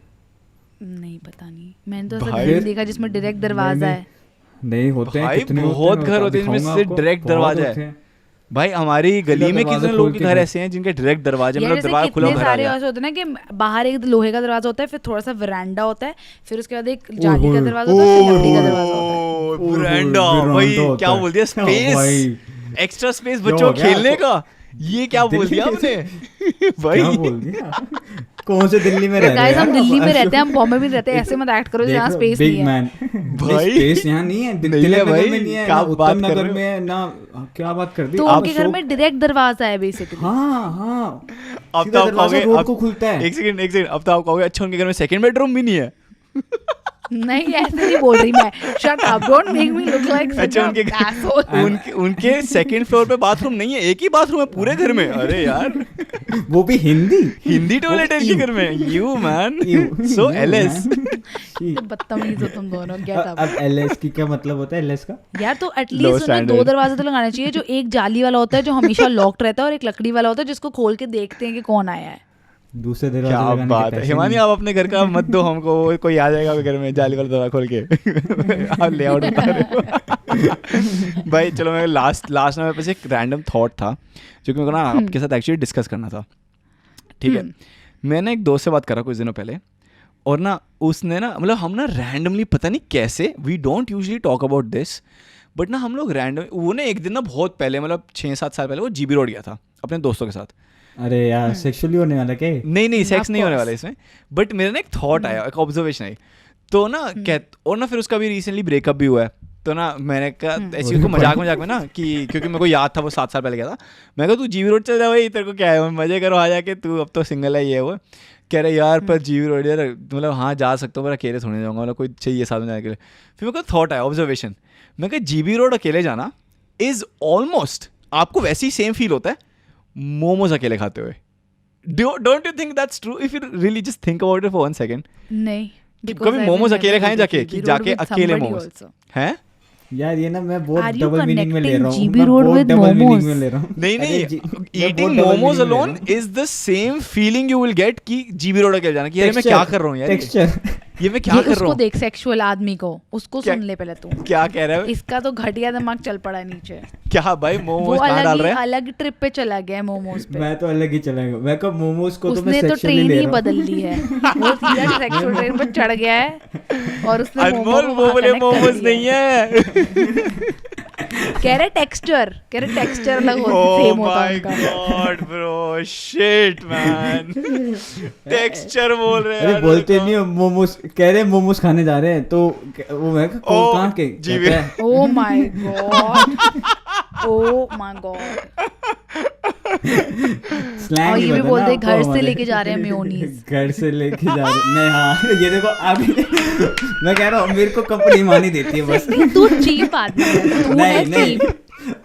नहीं, पता नहीं. मैंने तो ऐसा घर देखा जिसमें डायरेक्ट दरवाजा है. नहीं होते हैं, कितने बहुत घर होते हैं जिसमें सिर्फ डायरेक्ट दरवाजा है. भाई हमारी गली में कितने लोग के घर ऐसे हैं जिनके डायरेक्ट दरवाजे, मतलब दरवाजा खुला घर आ गया. ऐसे होते हैं ना कि बाहर एक लोहे का दरवाजा होता है, फिर थोड़ा सा वरांडा होता है, फिर उसके बाद एक जाली का दरवाजा होता है, फिर लकड़ी का दरवाजा होता है. वरांडा भाई क्या बोल दिया, स्पेस, एक्स्ट्रा स्पेस बच्चों को खेलने का. ये क्या बोल दिया आपने भाई? क्या बोल दिया? कौन से दिल्ली में रहते हैं? हम दिल्ली में रहते हैं, हम बॉम्बे में रहते हैं. ऐसे मत एक्ट करो जहाँ स्पेस नहीं है भाई. स्पेस यहाँ नहीं है, तिलक नगर में नहीं है, ना उत्तम नगर में है ना. क्या बात कर दी. तो उनके घर में डायरेक्ट दरवाजा है बेसिकली. हाँ. अब तो आप कहोगे रोड को खुलता है. एक सेकंड. अब तो आप कहोगे अच्छा उनके घर में सेकंड बेडरूम भी नहीं है. नहीं, ऐसे नहीं बोल रही मैं. Shut up, don't make me look like अच्छा उनके सेकंड फ्लोर पे बाथरूम नहीं है, एक ही बाथरूम है पूरे घर में. अरे यार, वो भी हिंदी टॉयलेट है इनके घर में. You man, so LS. बदतमीज हो तुम दोनों. Get up. अब एलएस की क्या मतलब होता है? एलएस का यार, तो एटलीस्ट उन्हें 2 दरवाजे तो लगाने चाहिए. जो एक जाली वाला होता है जो हमेशा लॉक्ड रहता है, और एक लकड़ी वाला होता है जिसको खोल के देखते हैं कि कौन आया है. दूसरे दरवाजे क्या लगाने बात है. हिमानी, आप अपने घर का मत दो हमको. कोई आ जाएगा घर में जाली वाला दरवाजा खोल के आप लेआउट बता रहे हो भाई. चलो, मैं लास्ट ना मेरे पास एक रैंडम थॉट था जो कि मेरे को ना आपके साथ एक्चुअली डिस्कस करना था. ठीक है. मैंने एक दोस्त से बात करा कुछ दिनों पहले, और ना उसने ना मतलब हम ना रैंडमली पता नहीं कैसे, we don't usually talk about this, but ना हम लोग रैंडम, वो ना एक दिन ना बहुत पहले मतलब 6-7 साल पहले वो GB रोड गया था अपने दोस्तों के साथ. अरे यार सेक्सुअली होने वाला क्या? नहीं सेक्स नहीं होने वाला इसमें, बट मेरे ना एक थॉट आया, एक ऑब्जर्वेशन आई तो ना और ना फिर उसका भी रिसेंटली ब्रेकअप भी हुआ है. तो ना मैंने कहा ऐसी उसको मजाक में ना कि क्योंकि मेरे को याद था वो 7 साल पहले गया था, मैं कहा तू GB रोड चल जा भाई, तेरे को क्या है, मजे करो आ जाके, तू अब तो सिंगल है ये वो. कह रहे यार पर GB रोड यार मतलब हाँ जा सकता हूँ पर अकेले थोड़ी जाऊँगा, मतलब कोई चाहिए साथ में जाने के लिए. फिर मेरे को थॉट आया, ऑब्जर्वेशन, मैं कहा GB रोड अकेले जाना इज ऑलमोस्ट आपको वैसे ही सेम फील होता है मोमोज अकेले खाते हुए. Don't you think that's true if you really just think about it for 1 second? नहीं, कभी मोमोज अकेले खाएं जाके कि जाके अकेले मोमोज हैं? यार ये ना मैं बहुत Are you डबल मीनिंग में ले रहा हूँ. GB मैं रोड बहुत with double meaning momos? में ले रहा हूँ. नहीं मैं ईटिंग बहुत double मोमोज meaning में ले अलोन रहा हूँ. Is the same feeling you will get कि GB रोड अकेले जाना कि यार मैं क्या कर रहा हूँ यार, टेक्सचर ये मैं क्या ये कर रहा उसको हूँ. देख, सेक्सुअल आदमी को, उसको क्या- सुन ले पहले तू. क्या कह रहा है इसका तो घटिया दिमाग चल पड़ा है नीचे. क्या भाई वो मोमोज कहाँ डाल रहा है? अलग ट्रिप पे चला गया है मोमोज पे. मैं तो अलग ही चला गया. मैं कब मोमोज को तो मैं उसने तो सेक्सुअली ट्रेन ले ही रहा हूँ. बदल ली है. वो सीधा सेक्सुअल ट्रेन पर चढ़ गया है और उसने अनमोल वो बोले मोमोज नहीं है. कह रहे टेक्सचर अलग Oh सेम होता my है उनका. god bro, shit man. Texture बोल रहे हैं अरे यार. बोलते नहीं हो मोमोज, कह रहे मोमोज खाने जा रहे हैं तो वो मैं ओ, कहाँ के जीवी. कहता है, ओ माय गॉड. slang और ही ये भी पता बोलते ना हैं, आपको घर से हमारे. लेके जा रहे हैं मेयोनीज. घर से लेके जा रहे नहीं. हाँ ये देखो अभी मैं कह रहा हूँ मेरे को कंपनी मानी देती है बस. तू चीप आदमी है, तू है नहीं cheap.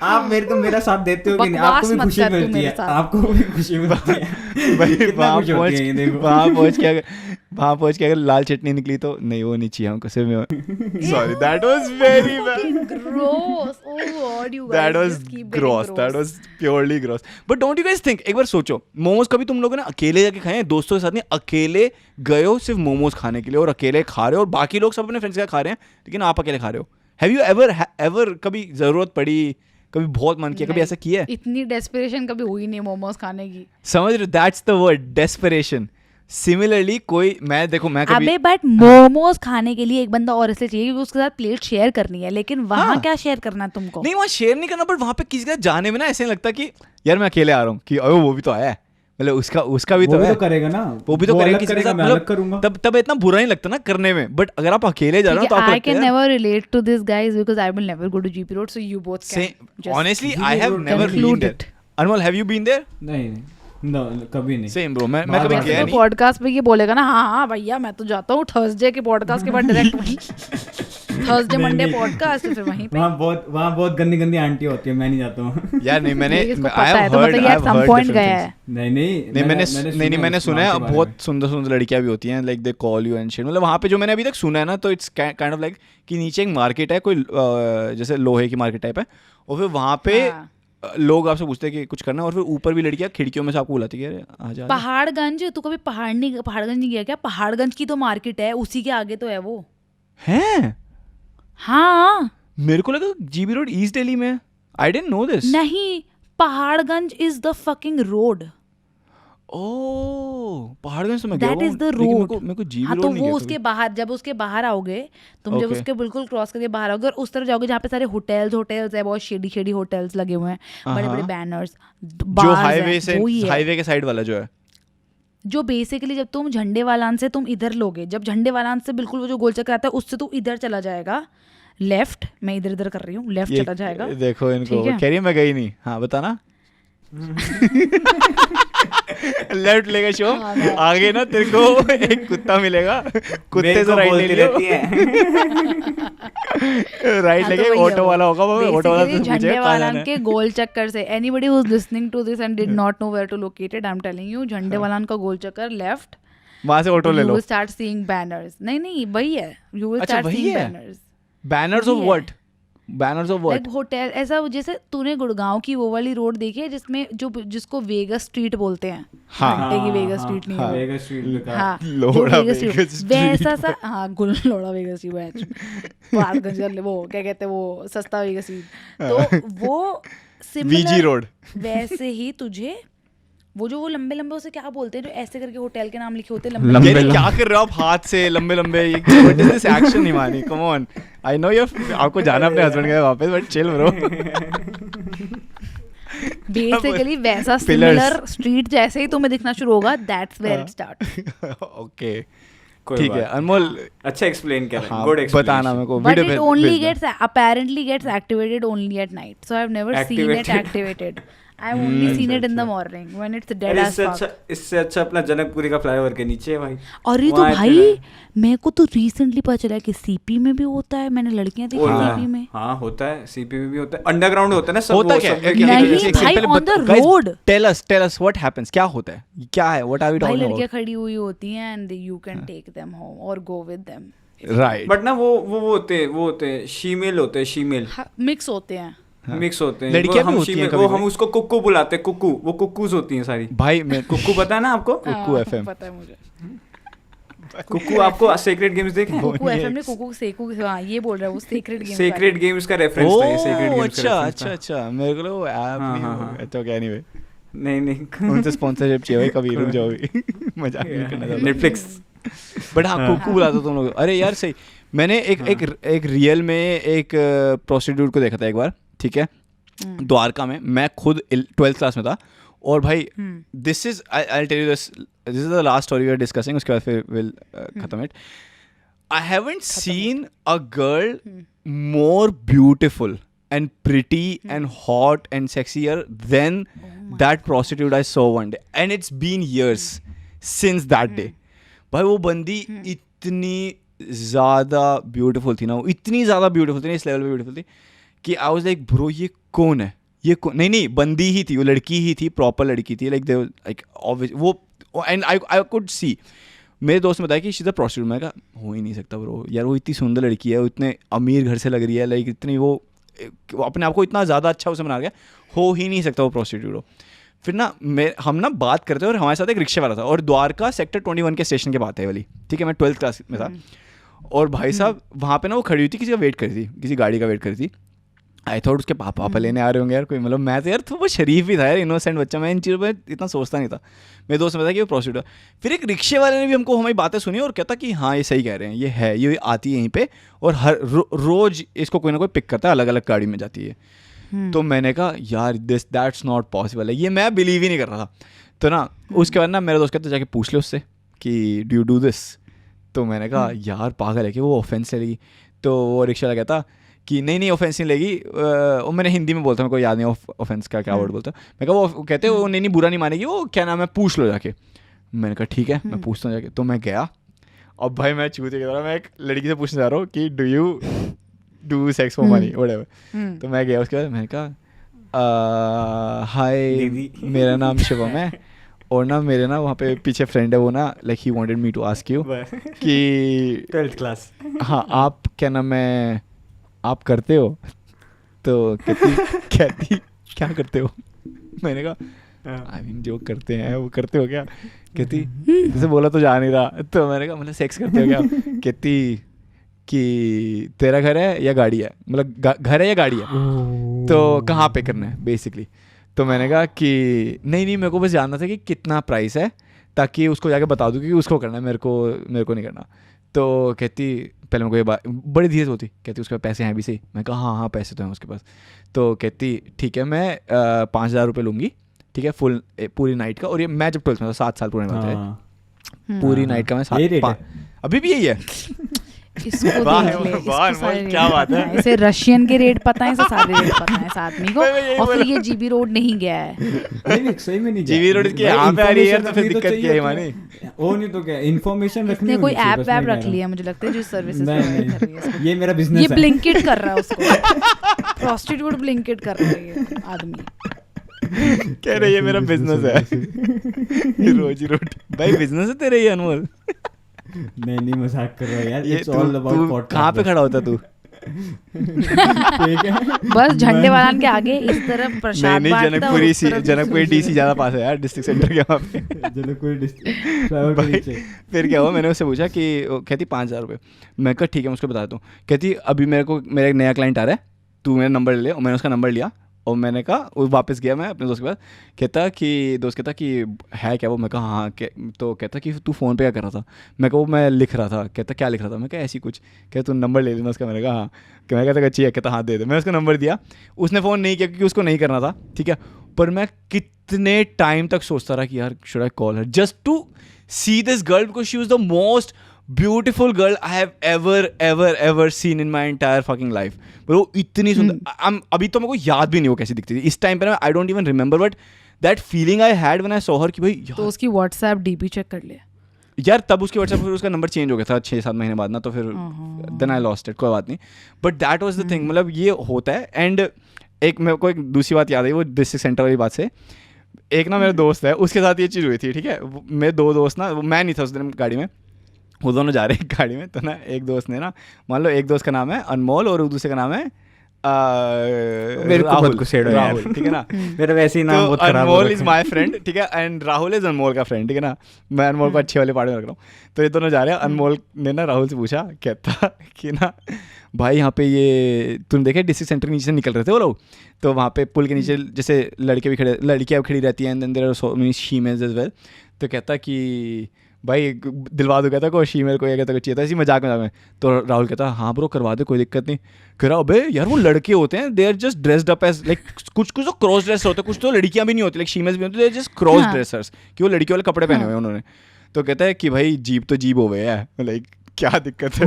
आप मेरे को मेरा साथ देते हो कि नहीं? बकवास आपको भी मत खुशी कर तू मिलती मेरे है, साथ. आपको भी खुशी मिलती है. भाई कितना खुश होती है ये देखो. वहाँ पहुँच के अगर लाल चटनी निकली तो नहीं वो नहीं चाहिए हमको सिर्फ. Sorry that was very bad. Gross. Oh God, you guys That was just keep getting gross. That was purely gross. But don't you guys think? एक बार सोचो, मोमोज कभी तुम लोगों ने अकेले जाके खाए हैं? दोस्तों के साथ नहीं, अकेले गए हो सिर्फ मोमोज खाने के लिए और अकेले खा रहे हो और बाकी लोग सब अपने फ्रेंड्स के साथ खा रहे हैं लेकिन आप अकेले खा रहे हो. Have you ever कभी जरूरत पड़ी, कभी बहुत मन किया, कभी ऐसा किया है? इतनी डेस्परेशन कभी हुई नहीं मोमोज खाने की. समझ रहे हो? That's the word, desperation. Similarly कोई मैं कभी अबे बट मोमोज खाने के लिए एक बंदा और इसलिए चाहिए क्योंकि उसके साथ प्लेट शेयर करनी है, लेकिन वहाँ हाँ. क्या शेयर करना है तुमको? नहीं वहाँ शेयर नहीं करना, बट वहाँ पे किसी के साथ जाने में ना ऐसे नहीं लगता कि यार मैं अकेले आ रहा हूँ कि अरे वो भी तो आया है, मतलब उसका भी वो तो भी है, तो करेगा ना, वो भी तो वो करेगा अलग किसी के करेगा, साथ, मैं अलग मतलब करूंगा. तब इतना बुरा नहीं लगता ना करने में. बट अगर आप अकेले जा रहे हो तो आपको I लगता can है never relate to this guys because I will never go to GP Road, so you both can just honestly GP I have road never been conclude there. it. Anmol, have you been there? नहीं no, कभी नहीं. Same bro, मैं बार कभी बार गया तो नहीं. पॉडकास्ट पे ये बोलेगा ना, हाँ भैया मैं तो जाता हूँ थर्सडे के पॉडकास्ट के बाद डायरेक्ट वहीं थर्सडे नहीं, मंडे नहीं. पॉडकास्ट फिर वहीं पे. वहाँ बहुत गंदी आंटी होती है, मैं नहीं जाता हूँ. यार नहीं मैंने ये इसको I पता have है तो heard- मतलब I ये have some heard point different गया things. है. नहीं मैंने सुना है वहाँ के बारे बहुत में. सुंदर लड़कियां भी होती हैं, like they call you and shit. मतलब वहाँ पे जो मैंने अभी तक सुना है ना, तो इट्स काइंड ऑफ लाइक कि नीचे एक मार्केट है कोई जैसे लोहे की मार्केट टाइप है, और फिर वहाँ पे हाँ. लोग आपसे पूछते हैं कि कुछ करना है, और फिर ऊपर भी लड़कियां खिड़कियों में से आपको बुलाती है, अरे आ जा. पहाड़गंज, तू कभी पहाड़गंज नहीं गया क्या? पहाड़गंज की तो मार्केट है, उसी के आगे तो है वो. हैं? हाँ मेरे को लगा GB रोड ईस्ट दिल्ली में. I didn't know this. नहीं, Paharganj is the fucking road. Oh Paharganj तो मैं गया दैट हूँ, इज द लेकिन रोड. मेरे को GB हाँ रोड तो नहीं वो गया उसके कभी. बाहर, जब उसके बाहर आओगे तुम, जब Okay. उसके बिल्कुल क्रॉस करके बाहर आओगे और उस तरफ जाओगे जहाँ पे सारे होटल्स है, बहुत शेडी होटल्स लगे हुए हैं, बड़े बड़े बैनर्स, जो हाईवे से वही है. हाईवे के साइड वाला जो है. जो बेसिकली जब तुम झंडे वालान से तुम इधर लोगे, जब झंडे वालान से बिल्कुल वो जो गोल चक्कर आता है उससे तू इधर चला जाएगा लेफ्ट, मैं इधर कर रही हूँ, लेफ्ट ये चला जाएगा. देखो इनको ठीक है? कह रही है मैं गई नहीं. हाँ बताना. लेफ्ट लेगा शो, हाँ, मैं- आगे ना तेरे को एक कुत्ता मिलेगा, कुत्ते से राइट ले लियो. राइट हाँ, लेके तो वही है ऑटो वो. वाला होगा, वो ऑटो वाला Basically, से पूछेगा झंडे कहाँ वालान जाना है. के गोल चक्कर से, anybody who is listening to this and did not know where to locate it, I am telling you, झंडे वालान का गोल चक्कर लेफ्ट, वहां से ऑटो ले you low. will start seeing banners. नहीं वही है, you will अच्छा, start वही seeing है? banners. बैनर्स ऑफ ये है. What? Banners of what? Like hotel, ऐसा जैसे तूने गुड़गांव की वो वाली रोड देखी है जिसमें जिसको वेगस स्ट्रीट बोलते हैं. हाँ. घंटे की वेगस स्ट्रीट नहीं है वो. वेगस स्ट्रीट पे था. हाँ लोड़ा जो वेगस स्ट्रीट स्ट्रीट. वैसा सा, हाँ लोड़ा वेगस स्ट्रीट, पहाड़गंज वाले वो क्या कहते हैं, वो सस्ता वेगस स्ट्रीट, तो वो VG रोड. वैसे ही तुझे वो लंबे लंबे उसे क्या बोलते हैं जो ऐसे करके होटल के नाम लिखे होते हैं लंबे लंबे यार क्या कर रहे हो आप हाथ से लंबे लंबे, what is this action Himani, come on, I know you आपको जाना अपने हस्बैंड के वापस, बट चिल ब्रो. बेसिकली वैसा Pillars. सिमिलर स्ट्रीट जैसे ही तुम्हें दिखना शुरू होगा, that's where it start. Okay कोई ठीक बात है नहीं. अनमोल. अच्छा एक्सप्लेन कर रहे हैं, हाँ, गुड बताना मेरे को But video it only gets apparently gets activated only at night. So I've never seen it activated. I've only seen it in the morning when it's dead as fuck. इससे अच्छा अपना जनकपुरी का फ्लाईओवर के नीचे है भाई. अरे तो वहाँ भाई इतना- मेरे को तो रिसेंटली पता चला कि सीपी में भी होता है. मैंने लड़कियां देखी सीपी में. हाँ होता है, सीपी में भी होता है, अंडरग्राउंड होता है ना सब. होता वो क्या सब है? में नहीं भाई, on the road. Tell us what happens, क्या होता है, क्या है, व्हाट आर वी भाई टॉकिंग लड़कियां अबाउट? खड़ी हुई होती हैं and you can take them home or go with them. Right. But ना वो होते हैं शीमेल होते हैं, शीमेल मिक्स होते हैं. मिक्स होते हैं. लड़कियां वो भी हम होती हैं शीमेल, कभी वो कभी. हम उसको कुक्कू बुलाते हैं, कुक्कू. वो कुक्कूज होती हैं सारी. भाई मैं कुक्कू पता है ना आपको? कुक्कू हाँ, FM. पता है मुझे. कुक्कू आपको सेक्रेट गेम्स देखे? कुकू एफएम ने कुकू सेकू, हाँ ये बोल रहा है वो सीक्रेट गेम. सेक्रेट गेम्स का रेफरेंस था ये, सेक्रेट ओह गेम्स अच्छा का अच्छा अच्छा, मेरे को वो ऐप हाँ, नहीं हाँ, हो. हाँ. अच्छा ओके, एनीवे नहीं उनसे स्पॉन्सरशिप चाहिए भाई, कभी रुक जाओ भी. मजाक नहीं करना चाहता. नेटफ्लिक्स. बट हाँ कुकू बुलाते हो तुम लोग. अरे यार सही. मैंने एक रियल में एक प्रोस्टिट्यूट को देखा था एक बार, ठीक है, द्वारका में. मैं खुद 12th क्लास में था. और भाई this is I tell you this is the last story we are discussing, उसके बाद फिर विल खत्म it. I haven't seen a girl more beautiful and pretty and hot and sexier than that prostitute I saw one day, and it's been years since that day. भाई वो बंदी इतनी ज़्यादा ब्यूटीफुल थी ना, वो इतनी ज़्यादा ब्यूटीफुल थी ना, इस लेवल पे ब्यूटीफुल थी कि आई वाज लाइक ब्रो ये कौन है, ये कौन. नहीं बंदी ही थी, वो लड़की ही थी, प्रॉपर लड़की थी. लाइक दे लाइक ऑब्वियस वो, एंड आई कुड सी. मेरे दोस्त ने बताया कि शी इज़ अ प्रोस्टिट्यूट. मैं कहा हो ही नहीं सकता ब्रो यार, वो इतनी सुंदर लड़की है, वो इतने अमीर घर से लग रही है, लाइक इतनी वो अपने आप को इतना ज़्यादा अच्छा उसे बना गया, हो ही नहीं सकता वो प्रोस्टिट्यूट हो. फिर ना हम ना बात करते हैं, और हमारे साथ एक रिक्शे वाला था, और द्वारका सेक्टर 21 के स्टेशन के बात है वाली, ठीक है. मैं 12th क्लास में था, और भाई साहब वहाँ पे ना वो खड़ी हुई थी, किसी का वेट करी थी, किसी गाड़ी का वेट करी थी. आई थॉट उसके पापा लेने आ रहे होंगे यार कोई, मतलब मैं तो यार तो वो शरीफ ही था यार, इनोसेंट बच्चा, मैं इन चीज़ों पर इतना सोचता नहीं था. मेरे दोस्त ने बताया कि वो प्रोस्टिट्यूट. फिर एक रिक्शे वाले ने भी हमको हमारी बातें सुनी और कहता कि हाँ ये सही कह रहे हैं, ये है, ये आती है यहीं पे, और हर रोज़ इसको कोई ना कोई पिक करता है, अलग अलग गाड़ी में जाती है. तो मैंने कहा यार दैट्स नॉट पॉसिबल है, ये मैं बिलीव ही नहीं कर रहा था. तो ना उसके बाद ना मेरे दोस्त कहते जाके पूछ ले उससे कि डू यू डू दिस. तो मैंने कहा यार पागल है कि वो ऑफेंस ले लेगी. तो वो रिक्शा वाला कहता कि नहीं ऑफेंस नहीं लेगी. वो मैंने हिंदी में बोलता, मेरे को याद नहीं ऑफेंस का क्या वर्ड बोलता. मैं कहा वो कहते वो नहीं बुरा नहीं मानेगी, वो क्या नाम है, पूछ लो जाके. मैंने कहा ठीक है मैं पूछता हूँ जाके. तो मैं गया, अब भाई मैं चूते की तरह मैं एक लड़की से पूछने जा रहा हूँ कि do you do sex for money whatever. तो मैं गया, उसके बाद मैंने कहा हाय मेरा नाम शिवम है, और ना मेरे ना वहाँ पे पीछे फ्रेंड है, वो ना like he wanted me to ask you कि 12th क्लास. हाँ आप क्या नाम है, आप करते हो. तो कहती क्या करते हो. मैंने कहा आई मीन जो करते हैं वो करते हो क्या. कहती जैसे बोला तो जा नहीं रहा. तो मैंने कहा मतलब सेक्स करते हो क्या. कहती कि तेरा घर है या गाड़ी है, मतलब घर है या गाड़ी है, तो कहाँ पे करना है बेसिकली. तो मैंने कहा कि नहीं मेरे को बस जानना था कि कितना प्राइस है, ताकि उसको जाके बता दूँ कि उसको करना है, मेरे को नहीं करना. तो कहती पहले मेरे को ये बात बड़ी धीरे से होती, कहती उसके पास पैसे हैं भी सही. मैं कहा हाँ पैसे तो हैं उसके पास. तो कहती ठीक है मैं 5,000 रुपये लूँगी, ठीक है फुल पूरी नाइट का. और ये मैं जब 12th में था, 7 साल पुरानी बात है, पूरी नाइट का मैं अभी भी यही है. इसको वाह, देख ले, वाह, इसको सारे क्या रेट बात पता है. है. इसे रशियन के रेट पता है, इसे सारे रेट पता है इस आदमी को. मैं यही और फिर बोला. ये जीबी रोड नहीं गया है. नहीं सही में नहीं जीवी रोड की यहाँ पे आ रही है तो फिर दिक्कत क्या है मानी. वो नहीं तो क्या इन्फॉर्मेशन रखनी इसने कोई होनी चाहिए, ऐप बस वैप मैं रख कह लिया मुझे लगता है जो सर्विसेज नहीं, प्रोवाइड नहीं, कर रही है इसको. ये मेरा ये बिजनेस है. ब्लिंकिट कर रहा है उसको. प्रोस्टिट्यूट ब्लिंकिट कर रहा है ये आदमी. कह रही है मेरा बिजनेस है. रोजी रोटी भाई बिजनेस है तेरे ये अनमोल. नहीं मजाक कर रहा हूँ यार. ये इट्स ऑल अबाउट तू पॉडकास्ट. कहाँ पे खड़ा होता तू. ठीक है. बस झंडे वालान के आगे इस तरफ प्रसाद नहीं बांटता है और उस तरफ जनकपुरी डीसी ज़्यादा पास है यार, डिस्ट्रिक्ट सेंटर के वहाँ पे. जनकपुरी डिस्ट्रिक्ट. फिर क्या हुआ, मैंने उससे पूछा कि कहती 5,000 रुपये. मैं कहा ठीक है मैं उसको बताता हूँ. कहती अभी मेरा एक नया क्लाइंट आ रहा है, तू मेरा नंबर ले ले. और मैंने उसका नंबर लिया और मैंने कहा वो वापस गया मैं अपने दोस्त के पास, दोस्त कहता कि है क्या वो, मैं कहा हाँ, तो कहता कि तू फ़ोन पे क्या कर रहा था, मैं कहा वो मैं लिख रहा था, कहता क्या लिख रहा था, मैं कहा ऐसी कुछ, कहता तू नंबर ले लेना उसका, मैंने कहा हाँ, मैं कहता अच्छी है, कहता हाँ दे दे, मैं उसका नंबर दिया, उसने फ़ोन नहीं किया क्योंकि उसको नहीं करना था, ठीक है, पर मैं कितने टाइम तक सोचता रहा कि यार should I call her just to see this girl because she was the most beautiful girl I have ever seen in my entire fucking life. वो इतनी सुंदर, अभी तो मेरे को याद भी नहीं वो कैसी दिखती थी इस टाइम पे, I don't even remember, but that feeling I had when I saw her कि भाई तो उसकी व्हाट्सएप डीपी चेक कर लिया यार, तब उसकी व्हाट्सएप पर उसका नंबर चेंज हो गया था 6-7 महीने बाद ना, तो फिर देन आई लॉस्ट इट, कोई बात नहीं, but that was the thing, मतलब ये होता है। एंड एक मेरे को एक दूसरी बात याद आई वो डिस्ट्रिक्ट सेंटर वाली बात से, एक ना मेरा दोस्त है उसके साथ ये चीज़ हुई थी, ठीक है, मेरे दो दोस्त ना, मैं नहीं था उस दिन गाड़ी में, वो दोनों जा रहे हैं गाड़ी में, तो ना एक दोस्त ने ना, मान लो एक दोस्त का नाम है अनमोल और दूसरे का नाम है मेरे को मत घुसेड़ो यार, राहुल, ठीक है ना, मेरा वैसे ही नाम बहुत खराब है। अनमोल इज माय फ्रेंड, ठीक है, एंड राहुल इज अनमोल का फ्रेंड, ठीक है ना, मैं अनमोल को अच्छे वाले पार्ट में रख रहा हूँ, तो ये दोनों जा रहे हैं, अनमोल ने ना राहुल से पूछा, कहता कि ना भाई यहाँ पे ये तुम देखे डिस्ट्रिक्ट सेंटर के नीचे से निकल रहे थे वो लोग, तो वहाँ पे पुल के नीचे जैसे लड़कियाँ खड़ी रहती हैं, and then there are so many females as well, तो कहता कि भाई दिलवा दो, कहता को फीमेल को ये कहता चाहिए था, इसी मजाक में, तो राहुल कहता हाँ ब्रो करवा दे कोई दिक्कत नहीं, कह रहा अबे यार वो लड़के होते हैं, they are just dressed up as like कुछ तो क्रॉस ड्रेस होते हैं, कुछ तो लड़कियां भी नहीं होती, लाइक फीमेल्स भी होती, they are just cross dressers, कि वो लड़कियों वाले कपड़े पहने हुए हैं उन्होंने, तो कहता है कि भाई जीप तो जीप हो गए है, लाइक क्या दिक्कत है,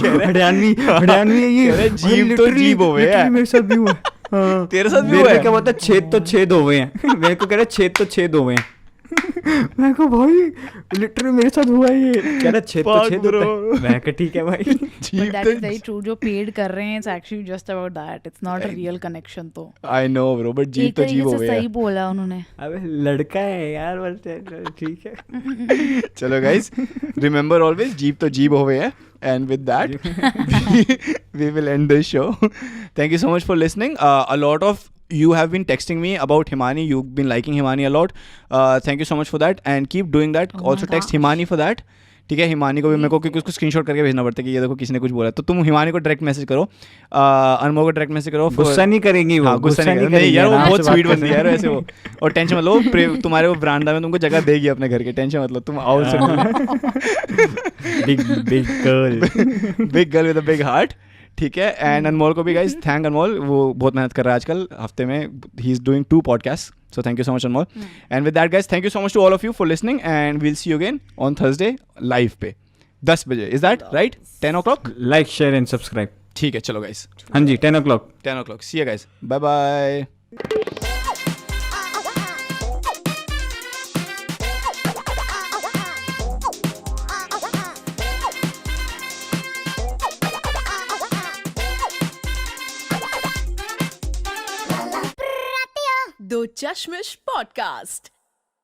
हरियाणवी है ये, जीप तो जीप हो गए है, मेरे साथ भी हुआ है, तेरे साथ भी हुआ है, क्या बोलता है छेद तो छेद हो गए हैं, मेरे को कह रहा छेद तो छेद हो गए हैं, मैं को भाई लिटरली मेरे साथ हुआ है ये, कह रहा छेद तो छेद होता है, मैं कहा ठीक है भाई, but that is very true, जो पेड कर रहे हैं it's actually just about that, it's not a real connection, तो आई नो ब्रो, बट जीप तो जीप हो गए, सही बोला उन्होंने, अबे लड़का है यार, बोलते ठीक है, चलो गाइस रिमेंबर ऑलवेज जीप तो जीप हो गए है, and with that we will end this show. Thank you so much for listening. A lot of you have been texting me about Himani, you've been liking Himani a lot, thank you so much for that and keep doing that. Also text Himani for that, ठीक है, हिमानी को भी मेरे को क्योंकि उसको स्क्रीनशॉट करके भेजना पड़ता है कि ये देखो किसी ने कुछ बोला, तो तुम हिमानी को डायरेक्ट मैसेज करो, अनमोल को डायरेक्ट मैसेज करो, गुस्सा नहीं करेंगी वो, हाँ, गुस्सा नहीं करेंगी यार, वो बहुत स्वीट बंदी है यार वैसे वो, और टेंशन मत लो, तुम्हारे वो ब्रांडा में तुमको जगह देगी अपने घर के, टेंशन मत लो, तुम आओ big girl with a big heart, ठीक है। एंड अनमोल को भी गाइस थैंक अनमोल, वो बहुत मेहनत कर रहा है आजकल, हफ्ते में he is doing 2 podcasts, so thank you so much Anmol. And with that guys, thank you so much to all of you for listening and we'll see you again on Thursday live पे 10 बजे, is that right? 10 o'clock? Like, share and subscribe. ठीक है, चलो guys, हाँ जी 10 o'clock. see you guys, bye bye. दो चश्मिश पॉडकास्ट।